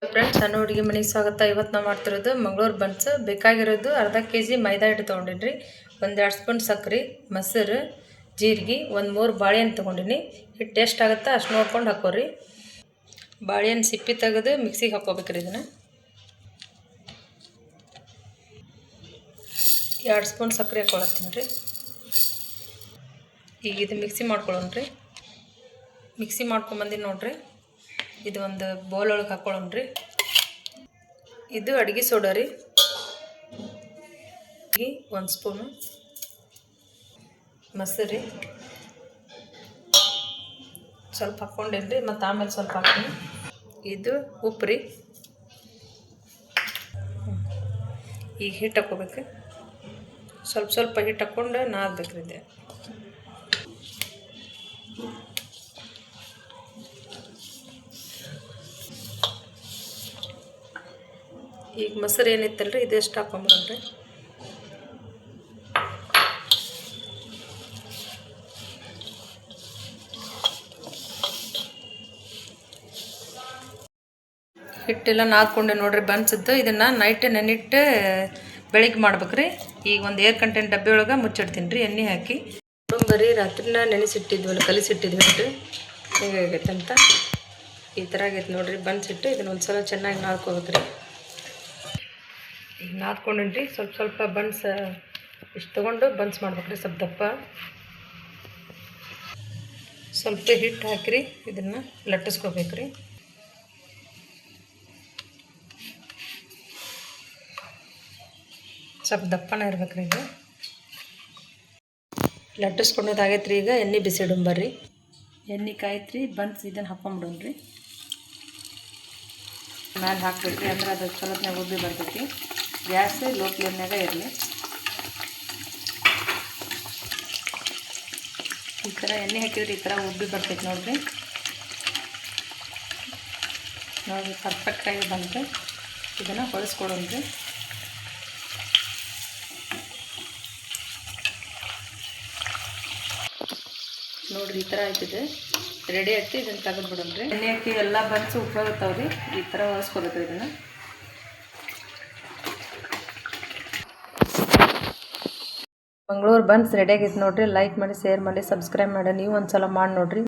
Friends, ಸಣ್ಣ ಹುಡುಗಿ ಮನೆಗೆ ಸ್ವಾಗತ. ಇವತ್ತು ನಾವು ಮಾಡ್ತಿರೋದು ಮಂಗಳೂರು ಬನ್ಸ್. ಬೇಕಾಗಿರೋದು ಅರ್ಧ ಕೆಜಿ ಮೈದಾ ಹಿಟ್ಟು ತೊಗೊಂಡಿನಿ, 1-2 ಸ್ಪೂನ್ ಸಕ್ಕರೆ, ಮೊಸರು, ಜೀರಿಗೆ, 1-3 ಬಾಳೆಹಣ್ಣು ತೊಗೊಂಡಿನಿ. ಹಿಟ್ಟು ಎಷ್ಟು ಆಗುತ್ತಾ ಅಷ್ಟು ನೋಡ್ಕೊಂಡು ಹಾಕೋರಿ. ಬಾಳೆಹಣ್ಣು ಸಿಪ್ಪಿ ತೆಗೆದು ಮಿಕ್ಸಿಗೆ ಹಾಕೋಬೇಕ್ರಿ. ಇದನ್ನು 2 ಸ್ಪೂನ್ ಸಕ್ಕರೆ ಹಾಕೊಳತ್ತೀನಿ ರೀ. ಈಗ ಇದು ಮಿಕ್ಸಿ ಮಾಡ್ಕೊಳ್ಳೋಣ್ರಿ. ಮಿಕ್ಸಿ ಮಾಡ್ಕೊಂಬಂದಿನಿ ನೋಡ್ರಿ. ಇದು ಒಂದು ಬೌಲ್ ಒಳಗೆ ಹಾಕೊಳ್ಳೋಣ್ರಿ. ಇದು ಅಡುಗೆ ಸೋಡಾ ರೀ, 1 ಸ್ಪೂನು. ಮೊಸರು ಸ್ವಲ್ಪ ಹಾಕ್ಕೊಂಡೇನ್ರಿ, ಮತ್ತು ಆಮೇಲೆ ಸ್ವಲ್ಪ ಹಾಕ್ತೀನಿ. ಇದು ಉಪ್ಪು ರೀ. ಈಗ ಹಿಟ್ಟು ಹಾಕ್ಕೋಬೇಕು. ಸ್ವಲ್ಪ ಹಿಟ್ಟು ಹಾಕ್ಕೊಂಡು ನಾದಬೇಕ್ರಿ. ಇದೆ ಈಗ ಮೊಸರು ಏನಿತ್ತಲ್ರಿ ಇದೆಷ್ಟು ಹಾಕೊಂಬಿಡ್ರಿ. ಹಿಟ್ಟೆಲ್ಲ ನಾದ್ಕೊಂಡೆ ನೋಡ್ರಿ ಬನ್ಸದ್ದು. ಇದನ್ನು ನೈಟ್ ನೆನಿಟ್ಟು ಬೆಳಿಗ್ಗೆ ಮಾಡ್ಬೇಕ್ರಿ. ಈಗ ಒಂದು ಏರ್ ಕಂಟೆಂಟ್ ಡಬ್ಬಿ ಒಳಗೆ ಮುಚ್ಚಿಡ್ತೀನಿ ರೀ, ಎಣ್ಣೆ ಹಾಕಿ. ಬರೀ ರಾತ್ರಿನ ನೆನೆಸಿಟ್ಟಿದ್ವಲ್ಲ, ಕಲಿಸಿಟ್ಟಿದ್ವಿ ಹಿಟ್ಟು ಹೇಗಾಗೈತೆ ಅಂತ. ಈ ಥರ ಆಗೈತೆ ನೋಡ್ರಿ ಬನ್ಸಿಟ್ಟು. ಇದನ್ನ ಒಂದು ಸಲ ಚೆನ್ನಾಗಿ ನಾದ್ಕೋಬೇಕ್ರಿ. ಈಗ ನಾದ್ಕೊಂಡ್ರಿ ಸ್ವಲ್ಪ ಬನ್ಸ್ ಇಷ್ಟು ತೊಗೊಂಡು ಬನ್ಸ್ ಮಾಡ್ಬೇಕ್ರಿ. ಸ್ವಲ್ಪ ದಪ್ಪ ಸ್ವಲ್ಪ ಹಿಟ್ಟು ಹಾಕಿರಿ. ಇದನ್ನು ಲಟ್ಟಿಸ್ಕೋಬೇಕ್ರಿ. ಸ್ವಲ್ಪ ದಪ್ಪನ ಇರ್ಬೇಕ್ರಿ. ಇದು ಲಟ್ಟಿಸ್ಕೊಂಡದಾಗೈತ್ರಿ. ಈಗ ಎಣ್ಣೆ ಬಿಸಿಡುಂಬರ್ರಿ. ಎಣ್ಣೆ ಕಾಯ್ತ್ರಿ. ಬನ್ಸ್ ಇದನ್ನು ಹಾಕೊಂಬಿಡೋಣ್ರಿ. ಮೇಲೆ ಹಾಕ್ಬೇಕ್ರಿ, ಅಂದ್ರೆ ಅದು ಚಲೋತ್ನಾಗ ಉಬ್ಬಿ ಬರ್ತೈತಿ. ಗ್ಯಾಸ್ ಲೋ ಫ್ಲೇಮ್ನಾಗ ಇರಲಿ. ಈ ಥರ ಎಣ್ಣೆ ಹಾಕಿದ್ರೆ ಈ ಥರ ಉಬ್ಬಿ ಬರ್ತೈತಿ ನೋಡ್ರಿ. ಪರ್ಫೆಕ್ಟಾಗಿ ಬಂತು. ಇದನ್ನು ಹೊಳಿಸ್ಕೊಡೋಣ್ರಿ. ನೋಡ್ರಿ ಈ ಥರ ಆಯ್ತಿದೆ, ರೆಡಿ ಆಯ್ತು. ಇದನ್ನು ತೆಗೆದ್ಬಿಡೋಣ್ರಿ. ಎಣ್ಣೆ ಹಾಕಿ ಎಲ್ಲ ಬನ್ಸು ಉಪಯೋಗಿಸ್ತಾವ್ರಿ. ಈ ಥರ ಹೊಳಿಸ್ಕೊಬೇಕು. ಇದನ್ನು ಮಂಗಳೂರು ಬನ್ಸ್ ರೆಡಿ ಆಗೈತೆ ನೋಡ್ರಿ. ಲೈಕ್ ಮಾಡಿ, ಶೇರ್ ಮಾಡಿ, ಸಬ್ಸ್ಕ್ರೈಬ್ ಮಾಡಿ. ನೀವು ಒಂದು ಸಲ ಮಾಡಿ ನೋಡ್ರಿ.